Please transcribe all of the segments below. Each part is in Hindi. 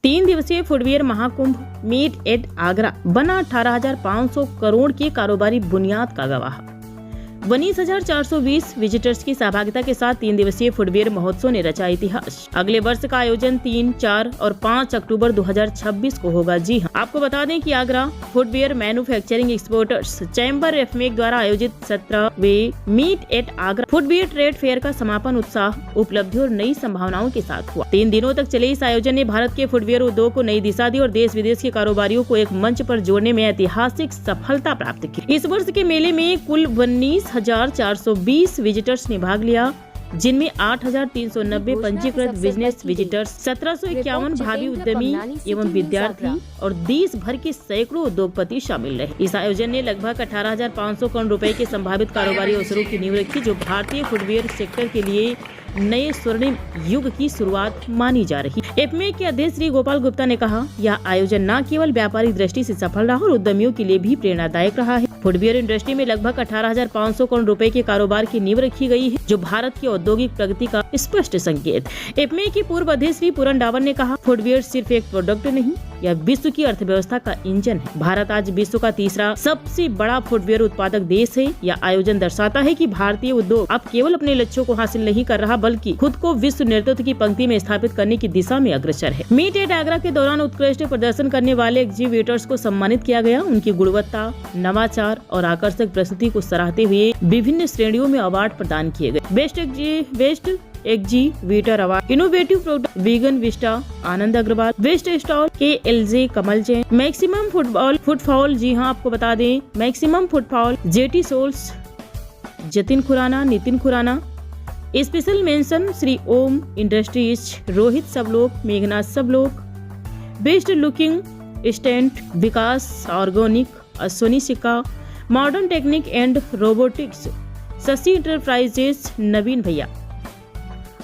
3 दिवसीय footwear Mahakumbh meet at Agra बना 18,500 करोड़ के कारोबारी बुनियाद का गवाह। 19,420 विजिटर्स की सहभागिता के साथ 3 दिवसीय फुटवियर महोत्सव ने रचा इतिहास। अगले वर्ष का आयोजन 3, 4 और 5 अक्टूबर 2026 को होगा। जी हां, आपको बता दें कि Agra footwear manufacturing exporters chamber AFMEC द्वारा आयोजित 17वें meet at Agra footwear trade fair का समापन उत्साह, उपलब्धि और नई संभावनाओं के साथ हुआ। 3 दिनों तक चले इस आयोजन ने भारत के फुटवियर उद्योग को नई दिशा दी और देश विदेश के कारोबारियों को एक मंच पर जोड़ने में ऐतिहासिक सफलता प्राप्त की। इस वर्ष के मेले में कुल 19,420 विजिटर्स ने भाग लिया, जिनमें 8,390 पंजीकृत बिजनेस विजिटर्स, 1751 भावी उद्यमी एवं विद्यार्थी और देश भर के सैकड़ों उद्योगपति शामिल रहे। इस आयोजन ने लगभग 18,500 करोड़ रुपए के संभावित कारोबारी अवसरों की नींव रखी, जो भारतीय फुटवियर सेक्टर के लिए नए स्वर्णिम युग की शुरुआत मानी जा रही। एफमेक के अध्यक्ष श्री गोपाल गुप्ता ने कहा, यह आयोजन न केवल व्यापारिक दृष्टि से सफल रहा और उद्यमियों के लिए भी प्रेरणादायक रहा है। फुटवियर इंडस्ट्री में लगभग 18,500 करोड़ रुपए के कारोबार की नींव रखी गई है, जो भारत की औद्योगिक प्रगति का स्पष्ट संकेत। एफमेक के पूर्व अध्यक्ष श्री पूरन डावन ने कहा, फुटवियर सिर्फ एक प्रोडक्ट नहीं, यह विश्व की अर्थव्यवस्था का इंजन है। भारत आज विश्व का तीसरा सबसे बड़ा फुटवियर उत्पादक देश है। यह आयोजन दर्शाता है कि भारतीय उद्योग अब केवल अपने लक्ष्यों को हासिल नहीं कर रहा, बल्कि खुद को विश्व नेतृत्व की पंक्ति में स्थापित करने की दिशा में अग्रसर है। मीट एट आगरा के दौरान उत्कृष्ट प्रदर्शन करने वाले एग्जीबिटर्स को सम्मानित किया गया। उनकी गुणवत्ता, नवाचार और आकर्षक प्रस्तुति को सराहते हुए विभिन्न श्रेणियों में अवार्ड प्रदान किए गए। Best exhibitor award, innovative product vegan vista Anand Agrawal, best stall KLJ Kamal Jain, maximum footfall, जी हाँ आपको बता दें maximum footfall JT soles Jatin Khurana, Nitin Khurana. Special mention Shri Om industries Rohit Sablok, Meghnath Sablok. Best looking stand Vikas organic Ashwini Sikka, modern technique and robotics Shashi enterprises Naveen भैया।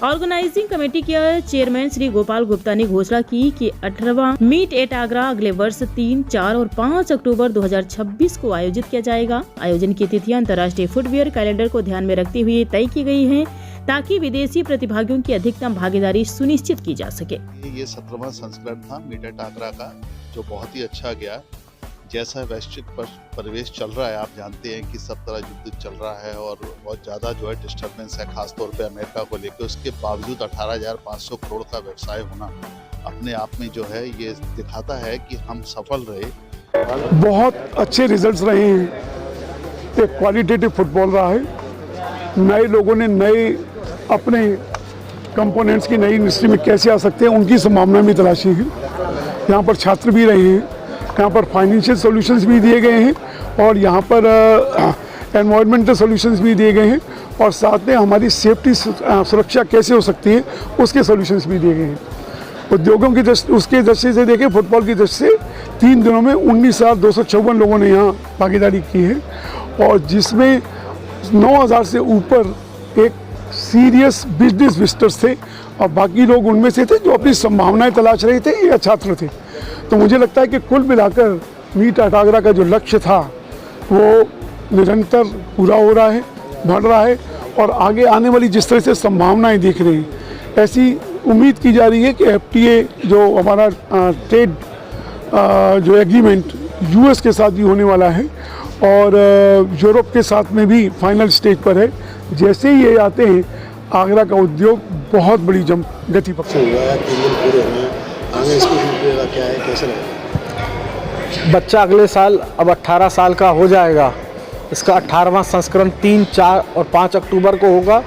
ऑर्गेनाइजिंग कमेटी के चेयरमैन श्री गोपाल गुप्ता ने घोषणा की कि 18वां मीट एट आगरा अगले वर्ष 3, 4 और 5 अक्टूबर 2026 को आयोजित किया जाएगा। आयोजन की तिथियां अंतर्राष्ट्रीय फुटवियर कैलेंडर को ध्यान में रखते हुए तय की गई हैं, ताकि विदेशी प्रतिभागियों की अधिकतम भागीदारी सुनिश्चित की जा सके। ये 17वां संस्करण था मीट एट आगरा का, जो बहुत ही अच्छा गया। जैसा वैश्विक परिवेश चल रहा है, आप जानते हैं कि सब तरह युद्ध चल रहा है और बहुत ज़्यादा जो है डिस्टर्बेंस है, खासतौर पे अमेरिका को लेकर। उसके बावजूद 18,500 करोड़ का व्यवसाय होना अपने आप में जो है ये दिखाता है कि हम सफल रहे। बहुत अच्छे रिजल्ट्स रहे हैं, एक क्वालिटेटिव फुटबॉल रहा है। नए लोगों ने नए अपने कंपोनेंट्स की नई इंडस्ट्री में कैसे आ सकते हैं, उनकी संभावना भी तलाशी है। यहाँ पर छात्र भी रहे हैं, यहाँ पर फाइनेंशियल सॉल्यूशंस भी दिए गए हैं और यहाँ पर एनवायरमेंटल सॉल्यूशंस भी दिए गए हैं, और साथ में हमारी सेफ्टी सुरक्षा कैसे हो सकती है उसके सॉल्यूशंस भी दिए गए हैं। उद्योगों की उसके दृष्टि से देखें, फुटबॉल की दृष्टि से 3 दिनों में 19,254 लोगों ने यहाँ भागीदारी की है, और जिसमें 9,000 से ऊपर एक सीरियस बिजनेस विजिटर्स थे और बाकी लोग उनमें से थे जो अपनी संभावनाएं तलाश रहे थे या छात्र थे। तो मुझे लगता है कि कुल मिलाकर मीट एट आगरा का जो लक्ष्य था वो निरंतर पूरा हो रहा है, बढ़ रहा है, और आगे आने वाली जिस तरह से संभावनाएं दिख रही हैं, ऐसी उम्मीद की जा रही है कि FTA जो हमारा ट्रेड जो एग्रीमेंट US के साथ भी होने वाला है और यूरोप के साथ में भी फाइनल स्टेज पर है। जैसे ही ये आते हैं, आगरा का उद्योग बहुत बड़ी गति पकड़ेगा। 3 दिन पूरे हुए, आगे इसको क्या है, कैसे रहेगा? बच्चा अगले साल अब 18 साल का हो जाएगा। इसका 18वां संस्करण 3, 4 और 5 अक्टूबर को होगा,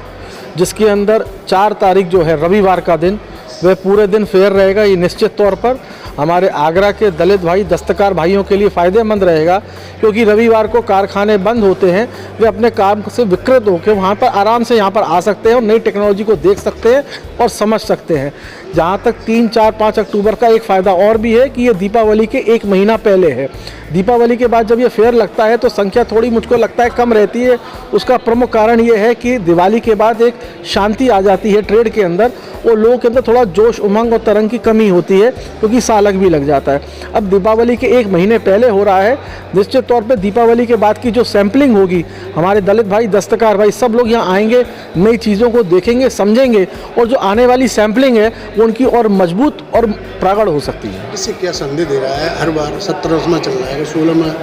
जिसके अंदर 4 तारीख जो है रविवार का दिन, वह पूरे दिन फेयर रहेगा। ये निश्चित तौर पर हमारे आगरा के दलित भाई, दस्तकार भाइयों के लिए फ़ायदेमंद रहेगा, क्योंकि रविवार को कारखाने बंद होते हैं। वे अपने काम से विकृत होकर वहाँ पर आराम से यहाँ पर आ सकते हैं और नई टेक्नोलॉजी को देख सकते हैं और समझ सकते हैं। जहाँ तक 3, 4, 5 अक्टूबर का एक फ़ायदा और भी है कि ये दीपावली के 1 महीना पहले है। दीपावली के बाद जब ये फेयर लगता है तो संख्या थोड़ी मुझको लगता है कम रहती है। उसका प्रमुख कारण ये है कि दिवाली के बाद एक शांति आ जाती है ट्रेड के अंदर, और लोगों के अंदर थोड़ा जोश, उमंग और तरंग की कमी होती है, क्योंकि साल भी लग जाता है। अब दीपावली के 1 महीने पहले हो रहा है। निश्चित तौर पे दीपावली के बाद की जो सैम्पलिंग होगी, हमारे दलित भाई, दस्तकार भाई सब लोग यहाँ आएंगे, नई चीज़ों को देखेंगे, समझेंगे, और जो आने वाली सैम्पलिंग है वो दृष्टिकोण की और मजबूत और प्रगाढ़ हो सकती है। इससे क्या संदेश दे रहा है? हर बार 17वां चल रहा है, 16 में,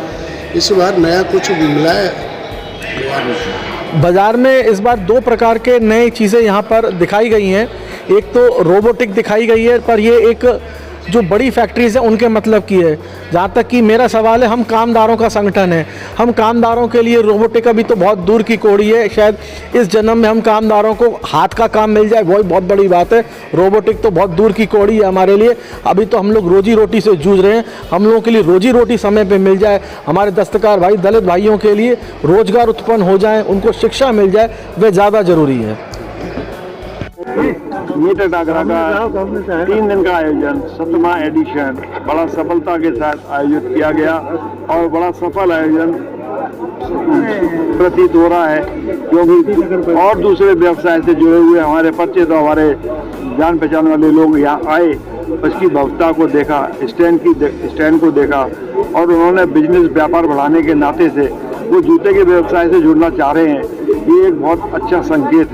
इस बार नया कुछ मिला है बाजार में? बाजार में इस बार 2 प्रकार के नई चीज़ें यहाँ पर दिखाई गई हैं। एक तो रोबोटिक दिखाई गई है, पर ये एक जो बड़ी फैक्ट्रीज हैं उनके मतलब की है। जहाँ तक कि मेरा सवाल है, हम कामदारों का संगठन है, हम कामदारों के लिए रोबोटिक अभी तो बहुत दूर की कौड़ी है। शायद इस जन्म में हम कामदारों को हाथ का काम मिल जाए, वही बहुत बड़ी बात है। रोबोटिक तो बहुत दूर की कौड़ी है हमारे लिए। अभी तो हम लोग रोजी रोटी से जूझ रहे हैं। हम लोगों के लिए रोजी रोटी समय पर मिल जाए, हमारे दस्तकार भाई दलित भाइयों के लिए रोजगार उत्पन्न हो जाए, उनको शिक्षा मिल जाए, वह ज़्यादा ज़रूरी है। मीटर टाकरा का 3 दिन का आयोजन 7वां एडिशन बड़ा सफलता के साथ आयोजित किया गया और बड़ा सफल आयोजन प्रतीत हो रहा है, क्योंकि और दूसरे व्यवसाय से जुड़े हुए हमारे परिचित तो हमारे जान पहचान वाले लोग यहाँ आए, उसकी भव्यता को देखा, स्टैंड को देखा और उन्होंने बिजनेस व्यापार बढ़ाने के नाते से वो जूते के व्यवसाय से जुड़ना चाह रहे हैं। ये एक बहुत अच्छा संकेत है।